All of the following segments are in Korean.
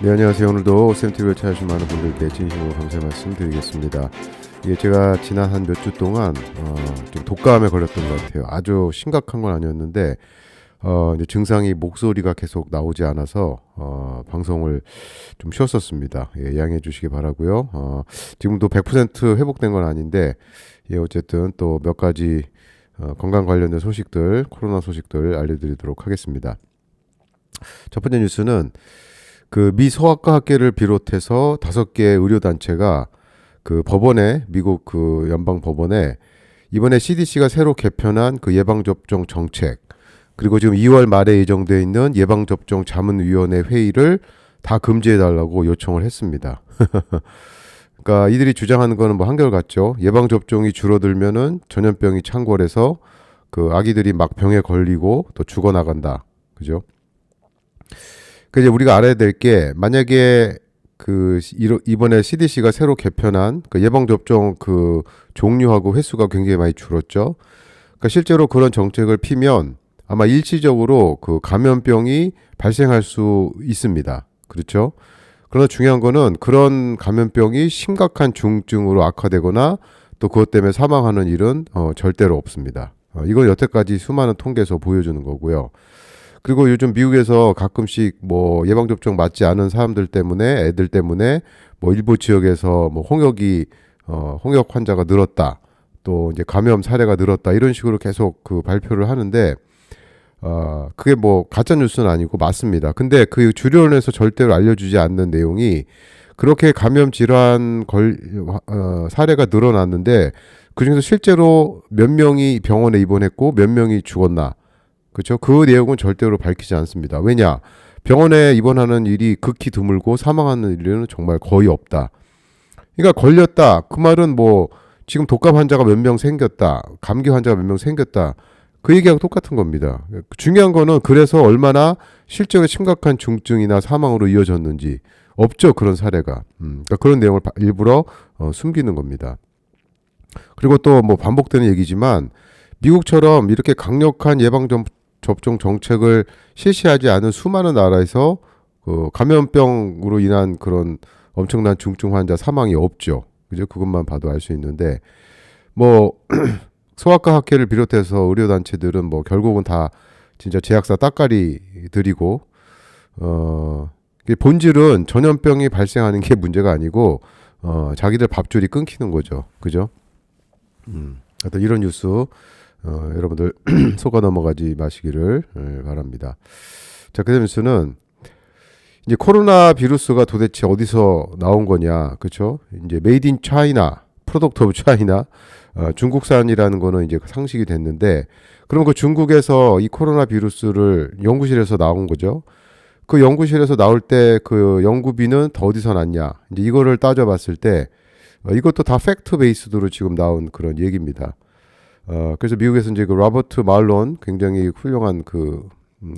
네, 안녕하세요. 오늘도 쌤TV를 찾아주신 많은 분들께 진심으로 감사의 말씀 드리겠습니다. 이게 제가 지난 한 몇 주 동안 좀 독감에 걸렸던 것 같아요. 아주 심각한 건 아니었는데 이제 증상이 목소리가 계속 나오지 않아서 방송을 좀 쉬었었습니다. 예, 양해해 주시기 바라고요. 지금도 100% 회복된 건 아닌데 예, 어쨌든 또 몇 가지 건강 관련된 소식들, 코로나 소식들 알려드리도록 하겠습니다. 첫 번째 뉴스는 그 미 소아과 학계를 비롯해서 5개 의료단체가 그 법원에, 미국 그 연방 법원에 이번에 CDC가 새로 개편한 그 예방접종 정책, 그리고 지금 2월 말에 예정되어 있는 예방접종 자문위원회 회의를 다 금지해달라고 요청을 했습니다. 그러니까 이들이 주장하는 거는 뭐 한결같죠. 예방접종이 줄어들면은 전염병이 창궐해서 그 아기들이 막 병에 걸리고 또 죽어나간다. 그죠? 그 이제 우리가 알아야 될 게, 만약에 그 이번에 CDC가 새로 개편한 그 예방접종 그 종류하고 횟수가 굉장히 많이 줄었죠. 그러니까 실제로 그런 정책을 피면 아마 일시적으로 그 감염병이 발생할 수 있습니다. 그렇죠? 그러나 중요한 거는 그런 감염병이 심각한 중증으로 악화되거나 또 그것 때문에 사망하는 일은 절대로 없습니다. 이건 여태까지 수많은 통계에서 보여주는 거고요. 그리고 요즘 미국에서 가끔씩 뭐 예방접종 맞지 않은 사람들 때문에, 애들 때문에 뭐 일부 지역에서 뭐 홍역 환자가 늘었다, 또 이제 감염 사례가 늘었다, 이런 식으로 계속 그 발표를 하는데 그게 뭐 가짜 뉴스는 아니고 맞습니다. 근데 그 주변에서 절대로 알려주지 않는 내용이, 그렇게 감염 질환 사례가 늘어났는데 그중에서 실제로 몇 명이 병원에 입원했고 몇 명이 죽었나, 그렇죠? 그 내용은 절대로 밝히지 않습니다. 왜냐? 병원에 입원하는 일이 극히 드물고 사망하는 일은 정말 거의 없다. 그러니까 걸렸다, 그 말은 뭐 지금 독감 환자가 몇 명 생겼다, 감기 환자가 몇 명 생겼다, 그 얘기하고 똑같은 겁니다. 중요한 거는 그래서 얼마나 실제로 심각한 중증이나 사망으로 이어졌는지, 없죠, 그런 사례가. 그러니까 그런 내용을 일부러 숨기는 겁니다. 그리고 또 뭐 반복되는 얘기지만, 미국처럼 이렇게 강력한 예방접종 정책을 실시하지 않은 수많은 나라에서 그 감염병으로 인한 그런 엄청난 중증 환자 사망이 없죠. 그죠? 그것만 봐도 알 수 있는데, 뭐 소아과 학회를 비롯해서 의료단체들은 뭐 결국은 다 진짜 제약사 따까리들이고, 본질은 전염병이 발생하는 게 문제가 아니고 자기들 밥줄이 끊기는 거죠. 그죠? 하여튼 이런 뉴스 여러분들 속아 넘어가지 마시기를 바랍니다. 자, 그 다음 뉴스는 이제 코로나 비루스가 도대체 어디서 나온 거냐, 그렇죠? 이제 메이드 인 차이나, 프로덕트 오브 차이나, 중국산이라는 거는 이제 상식이 됐는데, 그럼 그 중국에서 이 코로나 비루스를 연구실에서 나온 거죠. 그 연구실에서 나올 때 그 연구비는 다 어디서 났냐, 이제 이거를 따져봤을 때 이것도 다 팩트 베이스드로 지금 나온 그런 얘기입니다. 그래서 미국에서 이제 그 로버트 말론, 굉장히 훌륭한 그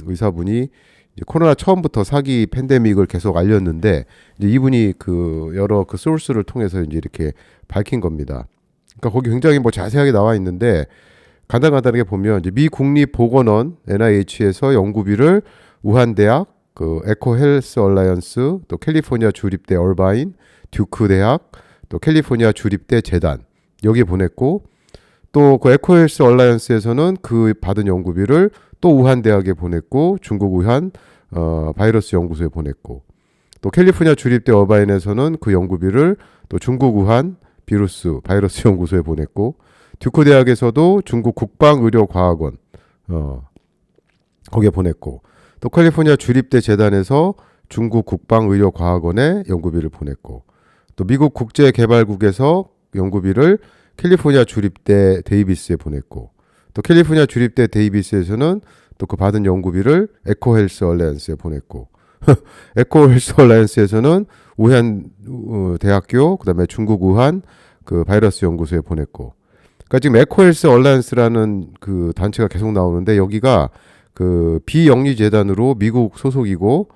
의사분이 이제 코로나 처음부터 사기 팬데믹을 계속 알렸는데, 이제 이분이 그 여러 그 소스를 통해서 이제 이렇게 밝힌 겁니다. 그러니까 거기 굉장히 뭐 자세하게 나와 있는데, 간단하게 보면 이제 미 국립보건원 NIH에서 연구비를 우한 대학, 그 에코 헬스 얼라이언스, 또 캘리포니아 주립대 얼바인, 듀크 대학, 또 캘리포니아 주립대 재단, 여기에 보냈고, 또 그 에코 헬스 얼라이언스에서는 그 받은 연구비를 또 우한 대학에 보냈고, 중국 우한 바이러스 연구소에 보냈고, 또 캘리포니아 주립대 어바인에서는 그 연구비를 또 중국 우한 바이러스 연구소에 보냈고, 듀크 대학에서도 중국 국방의료과학원 거기에 보냈고, 또 캘리포니아 주립대 재단에서 중국 국방의료과학원에 연구비를 보냈고, 또 미국 국제개발국에서 연구비를 캘리포니아 주립대 데이비스에 보냈고, 또 캘리포니아 주립대 데이비스에서는 또 그 받은 연구비를 에코 헬스 얼라이언스에 보냈고, 에코 헬스 얼라이언스에서는 우한 대학교, 그다음에 중국 우한 그 바이러스 연구소에 보냈고. 그러니까 지금 에코 헬스 얼라이언스라는 그 단체가 계속 나오는데, 여기가 그 비영리 재단으로 미국 소속이고,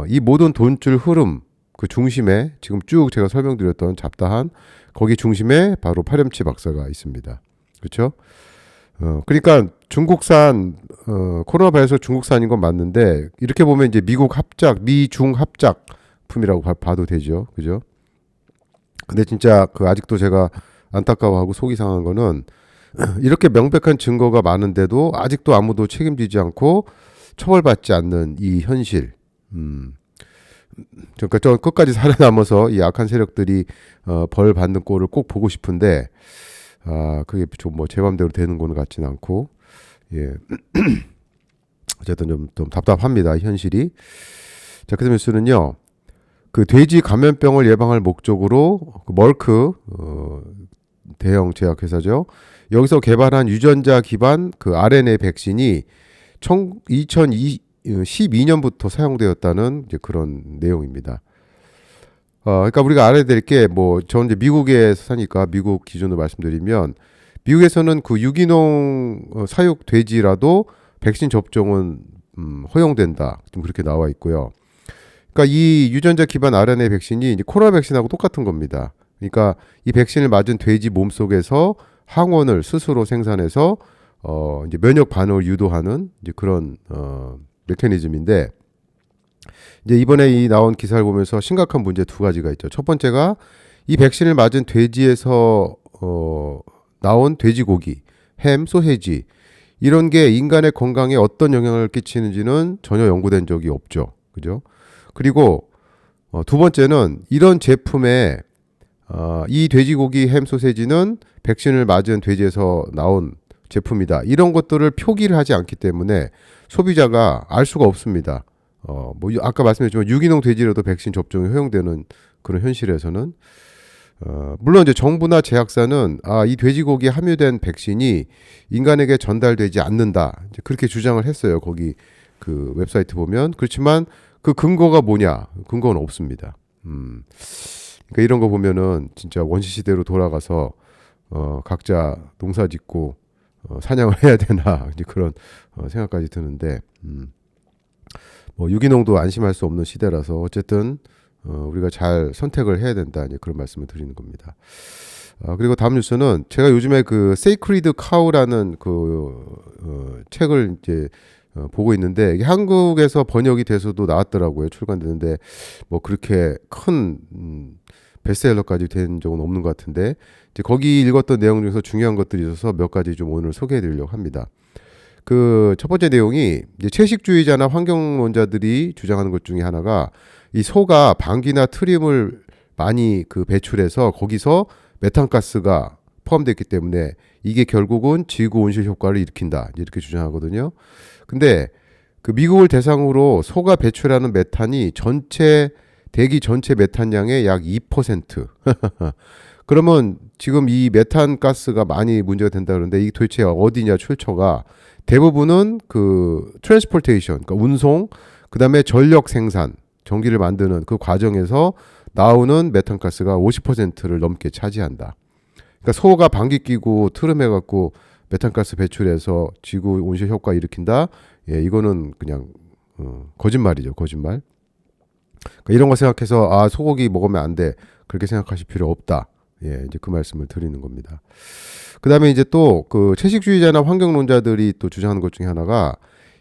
이 모든 돈줄 흐름 그 중심에 지금 쭉 제가 설명드렸던 잡다한 거기 중심에 바로 파렴치 박사가 있습니다. 그렇죠? 그러니까 중국산 코로나 바이러스 중국산인 건 맞는데, 이렇게 보면 이제 미국 합작, 미중 합작 식품이라고 봐도 되죠. 그죠? 근데 진짜 그 아직도 제가 안타까워하고 속이 상한 거는 이렇게 명백한 증거가 많은데도 아직도 아무도 책임지지 않고 처벌받지 않는 이 현실. 그러니까 저 끝까지 살아남아서 이 악한 세력들이 벌 받는 꼴을 꼭 보고 싶은데 그게 좀 뭐 제 맘대로 되는 거는 같지는 않고 예. 어쨌든 좀 답답합니다. 현실이. 자, 그다음 뉴스는요. 그 돼지 감염병을 예방할 목적으로 그 멀크 대형 제약회사죠. 여기서 개발한 유전자 기반 그 RNA 백신이 2012년부터 사용되었다는 이제 그런 내용입니다. 그러니까 우리가 알아야 될 게 뭐 저 이제 미국에 사니까 미국 기준으로 말씀드리면 미국에서는 그 유기농 사육 돼지라도 백신 접종은 허용된다. 좀 그렇게 나와 있고요. 그러니까 이 유전자 기반 RNA 백신이 이제 코로나 백신하고 똑같은 겁니다. 그러니까 이 백신을 맞은 돼지 몸속에서 항원을 스스로 생산해서 이제 면역 반응을 유도하는 이제 그런 메커니즘인데 이제 이번에 이 나온 기사를 보면서 심각한 문제 두 가지가 있죠. 첫 번째가 이 백신을 맞은 돼지에서 나온 돼지고기, 햄, 소세지 이런 게 인간의 건강에 어떤 영향을 끼치는지는 전혀 연구된 적이 없죠. 그죠? 그리고 두 번째는 이런 제품에 이 돼지고기, 햄, 소세지는 백신을 맞은 돼지에서 나온 제품이다. 이런 것들을 표기를 하지 않기 때문에 소비자가 알 수가 없습니다. 뭐 아까 말씀드렸지만 유기농 돼지라도 백신 접종이 허용되는 그런 현실에서는 물론 이제 정부나 제약사는 이 돼지고기에 함유된 백신이 인간에게 전달되지 않는다. 이제 그렇게 주장을 했어요. 거기 그 웹사이트 보면. 그렇지만 그 근거가 뭐냐? 근거는 없습니다. 그러니까 이런 거 보면은 진짜 원시 시대로 돌아가서 각자 농사 짓고 사냥을 해야 되나 이제 그런 생각까지 드는데 뭐 유기농도 안심할 수 없는 시대라서 어쨌든 우리가 잘 선택을 해야 된다 이제 그런 말씀을 드리는 겁니다. 그리고 다음 뉴스는 제가 요즘에 그 세이크리드 카우라는 그 책을 이제 보고 있는데 이게 한국에서 번역이 돼서도 나왔더라고요. 출간되는데 뭐 그렇게 큰 베스트셀러까지 된 적은 없는 것 같은데 이제 거기 읽었던 내용 중에서 중요한 것들이 있어서 몇 가지 좀 오늘 소개해드리려고 합니다. 그 첫 번째 내용이 이제 채식주의자나 환경론자들이 주장하는 것 중에 하나가 이 소가 방귀나 트림을 많이 그 배출해서 거기서 메탄가스가 포함됐기 때문에 이게 결국은 지구 온실 효과를 일으킨다 이렇게 주장하거든요. 근데 그 미국을 대상으로 소가 배출하는 메탄이 대기 전체 메탄량의 약 2%. 그러면 지금 이 메탄 가스가 많이 문제가 된다 그러는데 이게 도대체 어디냐 출처가 대부분은 그 트랜스포테이션, 그러니까 운송, 그다음에 전력 생산, 전기를 만드는 그 과정에서 나오는 메탄 가스가 50%를 넘게 차지한다. 그러니까 소가 방귀 뀌고 트름해 갖고 메탄 가스 배출해서 지구 온실 효과 일으킨다. 예, 이거는 그냥 거짓말이죠, 거짓말. 그러니까 이런 거 생각해서 소고기 먹으면 안 돼. 그렇게 생각하실 필요 없다. 예, 이제 그 말씀을 드리는 겁니다. 그다음에 이제 또 그 채식주의자나 환경론자들이 또 주장하는 것 중에 하나가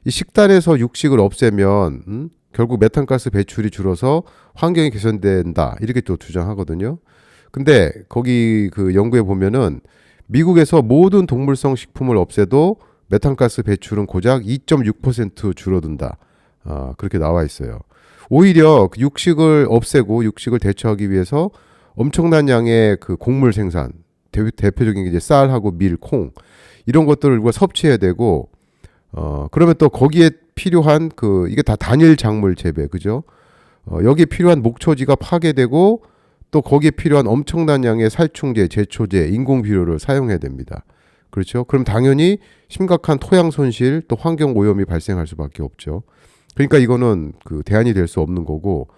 이 식단에서 육식을 없애면 결국 메탄가스 배출이 줄어서 환경이 개선된다. 이렇게 또 주장하거든요. 근데 거기 그 연구에 보면은 미국에서 모든 동물성 식품을 없애도 메탄가스 배출은 고작 2.6% 줄어든다. 그렇게 나와 있어요. 오히려 그 육식을 없애고 육식을 대처하기 위해서 엄청난 양의 그 곡물 생산, 대표적인 게 이제 쌀하고 밀, 콩 이런 것들을 우리가 섭취해야 되고 그러면 또 거기에 필요한 그 이게 다 단일 작물 재배, 그죠? 여기에 필요한 목초지가 파괴되고 또 거기에 필요한 엄청난 양의 살충제, 제초제, 인공 비료를 사용해야 됩니다. 그렇죠? 그럼 당연히 심각한 토양 손실, 또 환경 오염이 발생할 수밖에 없죠. 그러니까 이거는 그 대안이 될 수 없는 거고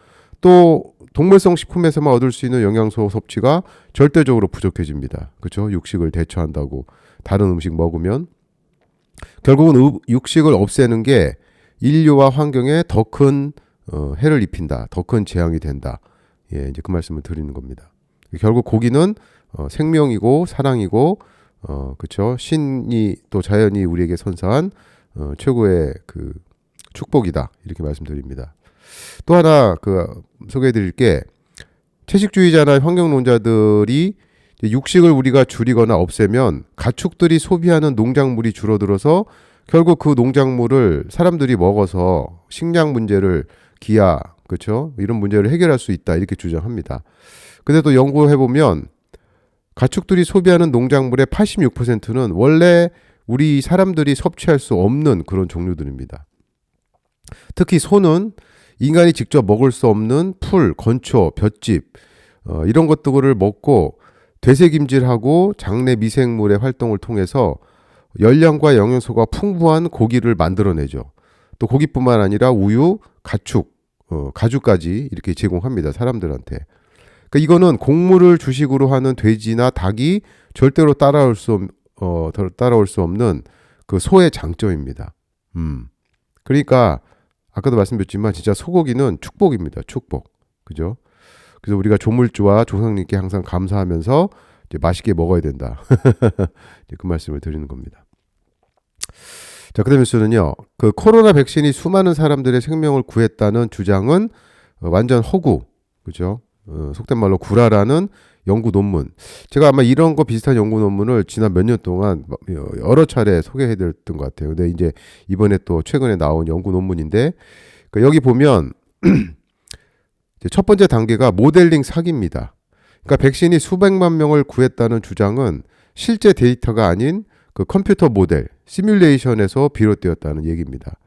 또 동물성 식품에서만 얻을 수 있는 영양소 섭취가 절대적으로 부족해집니다. 그렇죠? 육식을 대처한다고 다른 음식 먹으면 결국은 육식을 없애는 게 인류와 환경에 더 큰 해를 입힌다. 더 큰 재앙이 된다. 예, 이제 그 말씀을 드리는 겁니다. 결국 고기는 생명이고 사랑이고 그렇죠? 신이 또 자연이 우리에게 선사한 최고의 그 축복이다. 이렇게 말씀드립니다. 또 하나 소개해드릴 게 채식주의자나 환경론자들이 육식을 우리가 줄이거나 없애면 가축들이 소비하는 농작물이 줄어들어서 결국 그 농작물을 사람들이 먹어서 식량 문제를 기아 그렇죠? 이런 문제를 해결할 수 있다 이렇게 주장합니다. 근데 또 연구해보면 가축들이 소비하는 농작물의 86%는 원래 우리 사람들이 섭취할 수 없는 그런 종류들입니다. 특히 소는 인간이 직접 먹을 수 없는 풀, 건초, 볏짚 이런 것들을 먹고 되새김질하고 장내 미생물의 활동을 통해서 열량과 영양소가 풍부한 고기를 만들어내죠. 또 고기뿐만 아니라 우유, 가축, 가죽까지 이렇게 제공합니다. 사람들한테. 그러니까 이거는 곡물을 주식으로 하는 돼지나 닭이 절대로 따라올 수 없는 그 소의 장점입니다. 그러니까 아까도 말씀드렸지만 진짜 소고기는 축복입니다. 축복. 그죠? 그래서 우리가 조물주와 조상님께 항상 감사하면서 이제 맛있게 먹어야 된다. 그 말씀을 드리는 겁니다. 자, 그다음 뉴스는요. 그 코로나 백신이 수많은 사람들의 생명을 구했다는 주장은 완전 허구. 그죠? 속된 말로 구라라는 연구 논문. 제가 아마 이런 거 비슷한 연구 논문을 지난 몇 년 동안 여러 차례 소개해드렸던 것 같아요. 근데 이제 이번에 또 최근에 나온 연구 논문인데 여기 보면 첫 번째 단계가 모델링 사기입니다. 그러니까 백신이 수백만 명을 구했다는 주장은 실제 데이터가 아닌 그 컴퓨터 모델, 시뮬레이션에서 비롯되었다는 얘기입니다.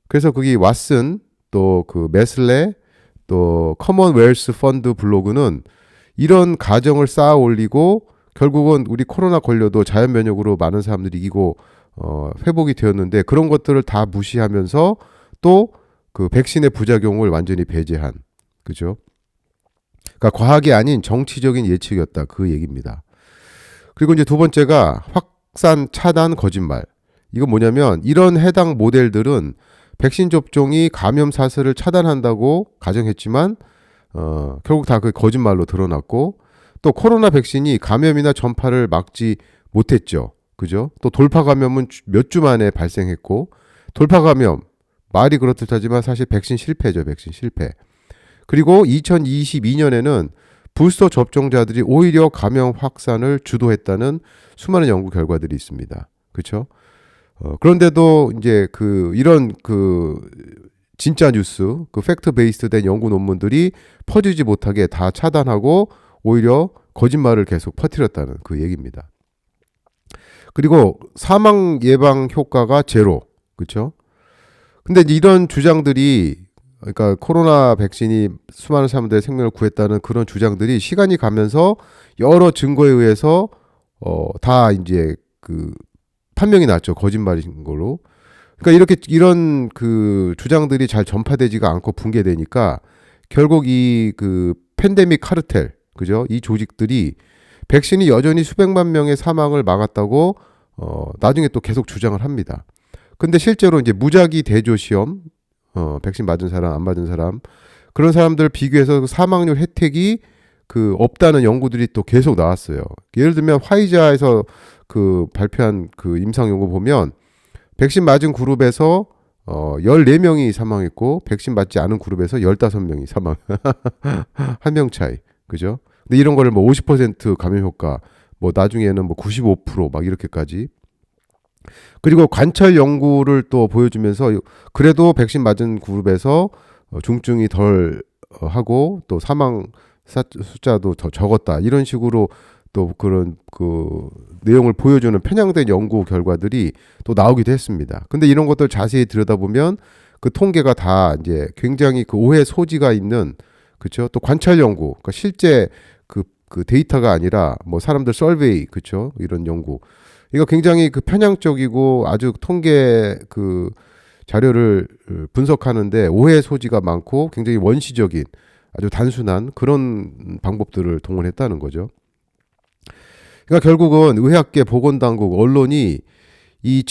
그래서 거기 왓슨, 또 그 메슬레, 또 커먼웰스 펀드 블로그는 이런 가정을 쌓아 올리고 결국은 우리 코로나 걸려도 자연 면역으로 많은 사람들이 이기고 회복이 되었는데 그런 것들을 다 무시하면서 또 그 백신의 부작용을 완전히 배제한 그죠? 그러니까 과학이 아닌 정치적인 예측이었다 그 얘기입니다. 그리고 이제 두 번째가 확산 차단 거짓말. 이건 뭐냐면 이런 해당 모델들은 백신 접종이 감염 사슬을 차단한다고 가정했지만 결국 다 그 거짓말로 드러났고 또 코로나 백신이 감염이나 전파를 막지 못했죠. 그죠? 또 돌파 감염은 몇 주 만에 발생했고 돌파 감염 말이 그렇듯하지만 사실 백신 실패죠. 백신 실패. 그리고 2022년에는 부스터 접종자들이 오히려 감염 확산을 주도했다는 수많은 연구 결과들이 있습니다. 그렇죠? 그런데도 이제 이런 진짜 뉴스, 팩트 베이스드 된 연구 논문들이 퍼지지 못하게 다 차단하고 오히려 거짓말을 계속 퍼뜨렸다는 그 얘기입니다. 그리고 사망 예방 효과가 제로. 그렇죠? 근데 이런 주장들이 그러니까 코로나 백신이 수많은 사람들의 생명을 구했다는 그런 주장들이 시간이 가면서 여러 증거에 의해서 다 이제 판명이 났죠. 거짓말인 걸로. 그러니까 이런 주장들이 잘 전파되지가 않고 붕괴되니까 결국 이 팬데믹 카르텔, 그죠? 이 조직들이 백신이 여전히 수백만 명의 사망을 막았다고 나중에 또 계속 주장을 합니다. 근데 실제로 이제 무작위 대조 시험, 백신 맞은 사람, 안 맞은 사람, 그런 사람들 비교해서 사망률 혜택이 없다는 연구들이 또 계속 나왔어요. 예를 들면 화이자에서 발표한 임상 연구 보면 백신 맞은 그룹에서 14명이 사망했고 백신 맞지 않은 그룹에서 15명이 사망. 한 명 차이. 그죠? 근데 이런 거를 50% 감염 효과, 나중에는 95% 이렇게까지. 그리고 관찰 연구를 또 보여주면서 그래도 백신 맞은 그룹에서 중증이 덜 하고 또 사망 숫자도 더 적었다. 이런 식으로 또 그런 내용을 보여주는 편향된 연구 결과들이 또 나오기도 했습니다. 근데 이런 것들 자세히 들여다보면 그 통계가 다 이제 굉장히 오해 소지가 있는 그렇죠? 또 관찰 연구, 그러니까 실제 그 데이터가 아니라 사람들 설베이 그렇죠? 이런 연구. 이거 굉장히 편향적이고 아주 통계 자료를 분석하는데 오해 소지가 많고 굉장히 원시적인 아주 단순한 그런 방법들을 동원했다는 거죠. 그러니까 결국은 의학계, 보건당국, 언론이 이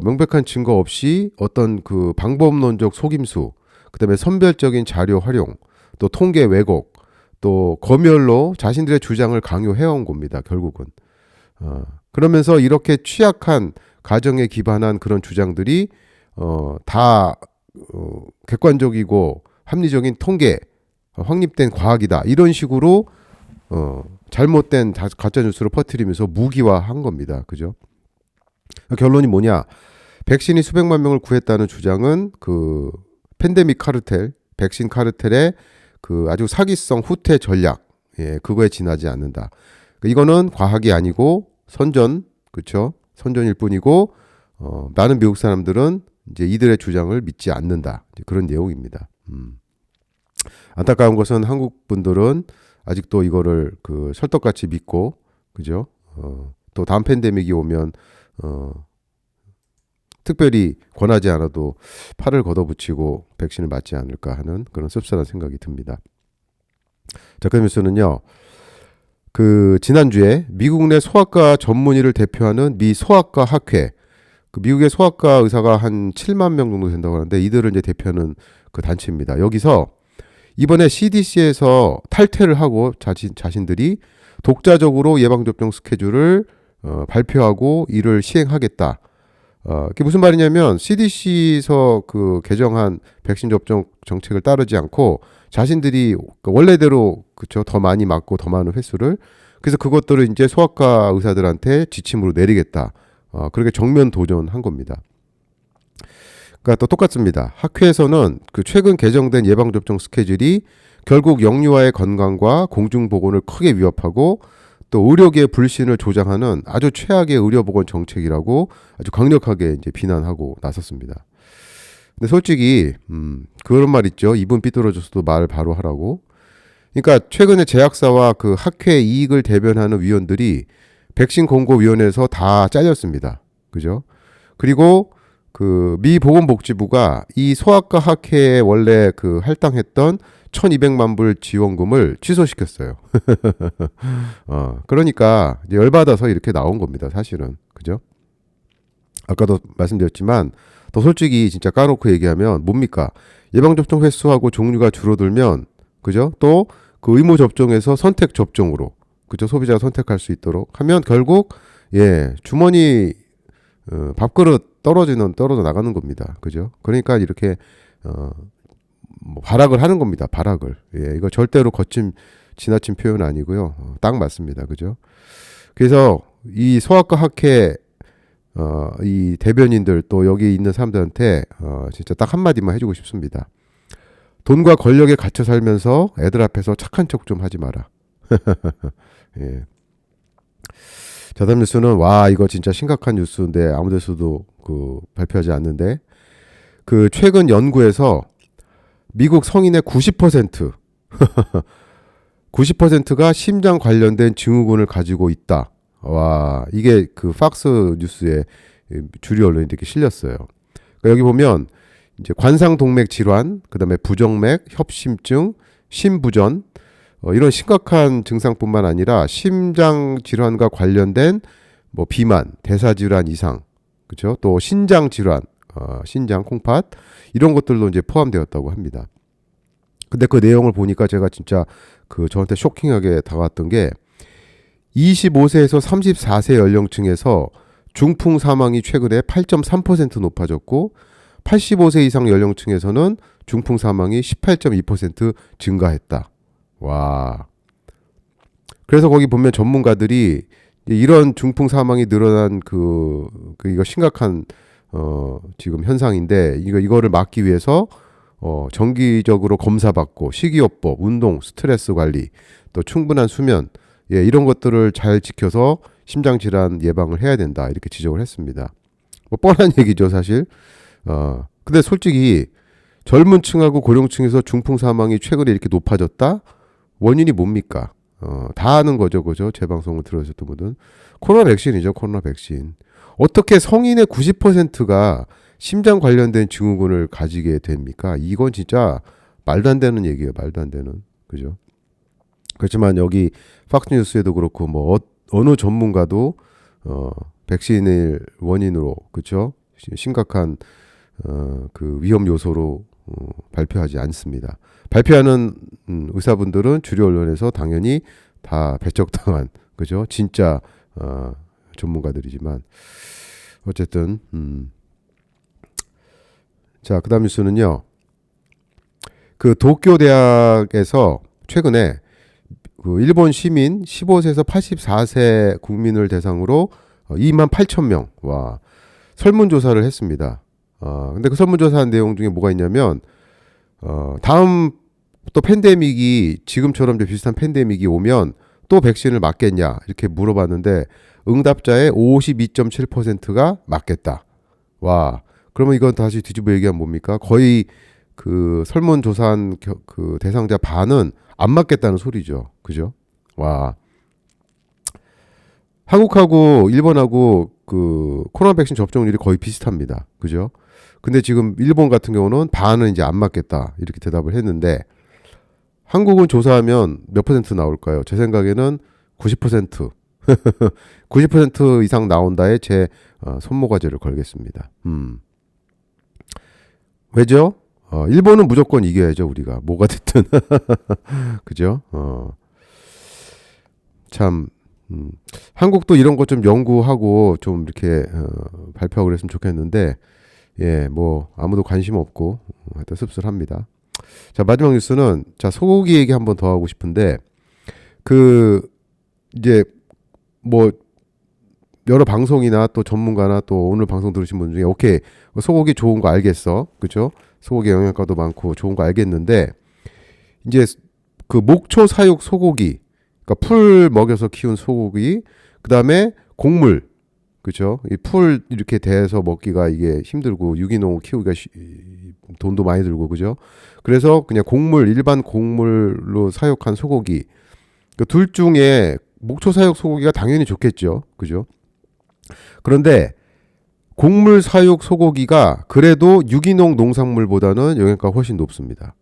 명백한 증거 없이 어떤 방법론적 속임수, 그다음에 선별적인 자료 활용, 또 통계 왜곡, 또 검열로 자신들의 주장을 강요해온 겁니다. 결국은. 그러면서 이렇게 취약한 가정에 기반한 그런 주장들이 다 객관적이고 합리적인 통계, 확립된 과학이다 이런 식으로 잘못된 가짜 뉴스를 퍼뜨리면서 무기화한 겁니다. 그죠? 결론이 뭐냐? 백신이 수백만 명을 구했다는 주장은 그 팬데믹 카르텔, 백신 카르텔의 그 아주 사기성 후퇴 전략, 그거에 지나지 않는다. 이거는 과학이 아니고 선전, 그렇죠? 선전일 뿐이고 많은 미국 사람들은 이제 이들의 주장을 믿지 않는다. 그런 내용입니다. 안타까운 것은 한국 분들은 아직도 이거를 그 철떡같이 믿고, 그죠? 또 다음 팬데믹이 오면 특별히 권하지 않아도 팔을 걷어붙이고 백신을 맞지 않을까 하는 그런 씁쓸한 생각이 듭니다. 자, 그 뉴스는요. 그 지난주에 미국 내 소아과 전문의를 대표하는 미 소아과 학회, 그 미국의 소아과 의사가 한 7만 명 정도 된다고 하는데 이들을 이제 대표하는 그 단체입니다. 여기서 이번에 CDC에서 탈퇴를 하고 자신들이 독자적으로 예방접종 스케줄을 발표하고 이를 시행하겠다. 그게 무슨 말이냐면 CDC에서 그 개정한 백신 접종 정책을 따르지 않고 자신들이 원래대로 그쵸 더 많이 맞고 더 많은 횟수를 그래서 그것들을 이제 소아과 의사들한테 지침으로 내리겠다. 그렇게 정면 도전한 겁니다. 그러니까 또 똑같습니다. 학회에서는 그 최근 개정된 예방접종 스케줄이 결국 영유아의 건강과 공중보건을 크게 위협하고 또 의료계의 불신을 조장하는 아주 최악의 의료보건 정책이라고 아주 강력하게 이제 비난하고 나섰습니다. 근데 솔직히 그런 말 있죠. 입은 삐뚤어져서도 말 바로 하라고. 그러니까 최근에 제약사와 그 학회 이익을 대변하는 위원들이 백신 공고위원회에서 다 잘렸습니다. 그죠? 그리고 그 미 보건복지부가 이 소아과 학회에 원래 그 할당했던 1,200만 불 지원금을 취소시켰어요. 그러니까 이제 열받아서 이렇게 나온 겁니다. 사실은. 그죠? 아까도 말씀드렸지만 더 솔직히 진짜 까놓고 얘기하면 뭡니까? 예방접종 횟수하고 종류가 줄어들면 그죠? 또 그 의무 접종에서 선택 접종으로 그죠? 소비자가 선택할 수 있도록 하면 결국 주머니 밥그릇 떨어져 나가는 겁니다. 그죠? 그러니까 이렇게 뭐 발악을 하는 겁니다. 발악을. 이거 절대로 지나친 표현 아니고요. 딱 맞습니다. 그죠? 그래서 이 소아과 학회 이 대변인들 또 여기 있는 사람들한테 진짜 딱 한마디만 해주고 싶습니다. 돈과 권력에 갇혀 살면서 애들 앞에서 착한 척 좀 하지 마라. 예. 자, 다음 뉴스는 이거 진짜 심각한 뉴스인데 아무 데서도 그 발표하지 않는데 그 최근 연구에서 미국 성인의 90% 90%가 심장 관련된 증후군을 가지고 있다. 와, 이게 그 팍스 뉴스에 주류 언론이 이렇게 실렸어요. 그러니까 여기 보면 이제 관상동맥 질환, 그다음에 부정맥, 협심증, 심부전 이런 심각한 증상뿐만 아니라 심장 질환과 관련된 뭐 비만, 대사 질환 이상, 그렇죠? 또 신장 질환, 신장 콩팥 이런 것들도 이제 포함되었다고 합니다. 근데 그 내용을 보니까 제가 진짜 그 저한테 쇼킹하게 다가왔던 게 25세에서 34세 연령층에서 중풍 사망이 최근에 8.3% 높아졌고 85세 이상 연령층에서는 중풍 사망이 18.2% 증가했다. 와. 그래서 거기 보면 전문가들이 이런 중풍 사망이 늘어난 이거 심각한 지금 현상인데 이거를 막기 위해서 정기적으로 검사받고 식이요법, 운동, 스트레스 관리, 또 충분한 수면 이런 것들을 잘 지켜서 심장질환 예방을 해야 된다 이렇게 지적을 했습니다. 뭐 뻔한 얘기죠 사실. 근데 솔직히 젊은 층하고 고령층에서 중풍 사망이 최근에 이렇게 높아졌다? 원인이 뭡니까? 다 아는 거죠, 그죠? 제 방송을 들어주셨던 분들은 코로나 백신이죠, 코로나 백신. 어떻게 성인의 90%가 심장 관련된 증후군을 가지게 됩니까? 이건 진짜 말도 안 되는 얘기예요, 말도 안 되는, 그죠? 그렇지만 여기 팍스뉴스에도 그렇고 뭐 어느 전문가도 백신을 원인으로 그렇죠? 심각한 그 위험 요소로 발표하지 않습니다. 발표하는 의사분들은 주류 언론에서 당연히 다 배척당한 그죠? 진짜 전문가들이지만 어쨌든 자, 그다음 뉴스는요. 그 도쿄 대학에서 최근에 그 일본 시민 15세에서 84세 국민을 대상으로 2만 8천 명 와 설문조사를 했습니다. 근데 그 설문조사한 내용 중에 뭐가 있냐면 다음 또 팬데믹이 지금처럼 이제 비슷한 팬데믹이 오면 또 백신을 맞겠냐 이렇게 물어봤는데 응답자의 52.7%가 맞겠다. 와, 그러면 이건 다시 뒤집어 얘기하면 뭡니까? 거의 그 설문조사한 그 대상자 반은 안 맞겠다는 소리죠. 그죠? 와, 한국하고 일본하고 그 코로나 백신 접종률이 거의 비슷합니다. 그죠? 근데 지금 일본 같은 경우는 반은 이제 안 맞겠다 이렇게 대답을 했는데 한국은 조사하면 몇 퍼센트 나올까요? 제 생각에는 90% 90% 이상 나온다에 제 손모가지를 걸겠습니다. 왜죠? 일본은 무조건 이겨야죠, 우리가. 뭐가 됐든. 그죠? 참, 한국도 이런 것 좀 연구하고 좀 이렇게 발표하고 그랬으면 좋겠는데, 예, 뭐, 아무도 관심 없고, 하여튼 씁쓸합니다. 자, 마지막 뉴스는, 자, 소고기 얘기 한번 더 하고 싶은데, 그, 이제, 뭐, 여러 방송이나 또 전문가나 또 오늘 방송 들으신 분 중에, 오케이, 소고기 좋은 거 알겠어. 그죠? 소고기 영양가도 많고 좋은 거 알겠는데, 이제 그 목초 사육 소고기, 그러니까 풀 먹여서 키운 소고기, 그 다음에 곡물, 그죠? 이 풀 이렇게 대서 먹기가 이게 힘들고 유기농 키우기가 돈도 많이 들고, 그죠? 그래서 그냥 곡물, 일반 곡물로 사육한 소고기, 그 둘 중에 목초 사육 소고기가 당연히 좋겠죠, 그죠? 그런데 곡물 사육 소고기가 그래도 유기농 농산물보다는 영양가가 훨씬 높습니다.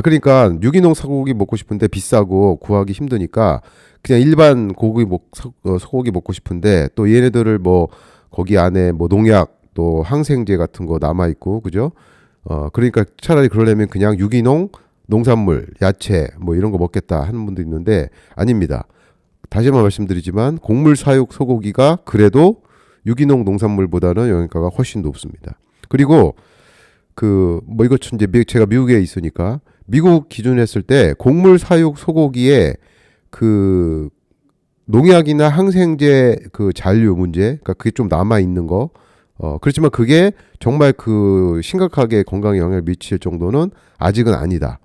그러니까 유기농 소고기 먹고 싶은데 비싸고 구하기 힘드니까 그냥 일반 소고기 먹고 싶은데 또 얘네들을 뭐 거기 안에 뭐 농약 또 항생제 같은 거 남아 있고, 그죠? 그러니까 차라리 그러려면 그냥 유기농 농산물, 야채 뭐 이런 거 먹겠다 하는 분도 있는데 아닙니다. 다시 한번 말씀드리지만 곡물 사육 소고기가 그래도 유기농 농산물보다는 영양가가 훨씬 높습니다. 그리고 그 뭐 이거 이제 제가 미국에 있으니까 미국 기준 했을 때 곡물 사육 소고기에 그 농약이나 항생제 그 잔류 문제, 그러니까 그게 좀 남아 있는 거, 그렇지만 그게 정말 그 심각하게 건강에 영향을 미칠 정도는 아직은 아니다.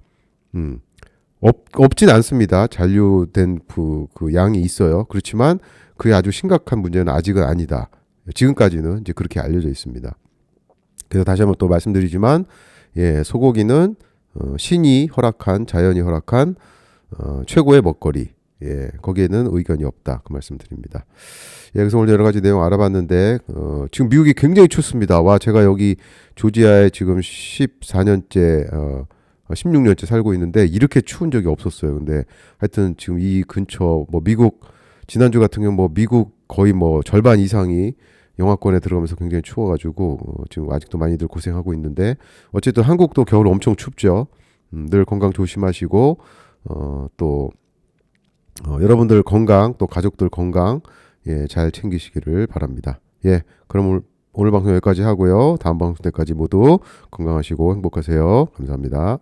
없진 않습니다. 잔류된 그 양이 있어요. 그렇지만 그게 아주 심각한 문제는 아직은 아니다. 지금까지는 이제 그렇게 알려져 있습니다. 그래서 다시 한번 또 말씀드리지만, 예, 소고기는 신이 허락한, 자연이 허락한 최고의 먹거리. 예, 거기에는 의견이 없다. 그 말씀드립니다. 예, 그래서 오늘 여러 가지 내용 알아봤는데, 지금 미국이 굉장히 춥습니다. 와, 제가 여기 조지아에 지금 14년째, 16년째 살고 있는데 이렇게 추운 적이 없었어요. 근데 하여튼 지금 이 근처 뭐 미국 지난주 같은 경우 뭐 미국 거의 뭐 절반 이상이 영하권에 들어가면서 굉장히 추워가지고 지금 아직도 많이들 고생하고 있는데 어쨌든 한국도 겨울 엄청 춥죠. 늘 건강 조심하시고 또 여러분들 건강 또 가족들 건강 예, 잘 챙기시기를 바랍니다. 예, 그럼 오늘 방송 여기까지 하고요. 다음 방송 때까지 모두 건강하시고 행복하세요. 감사합니다.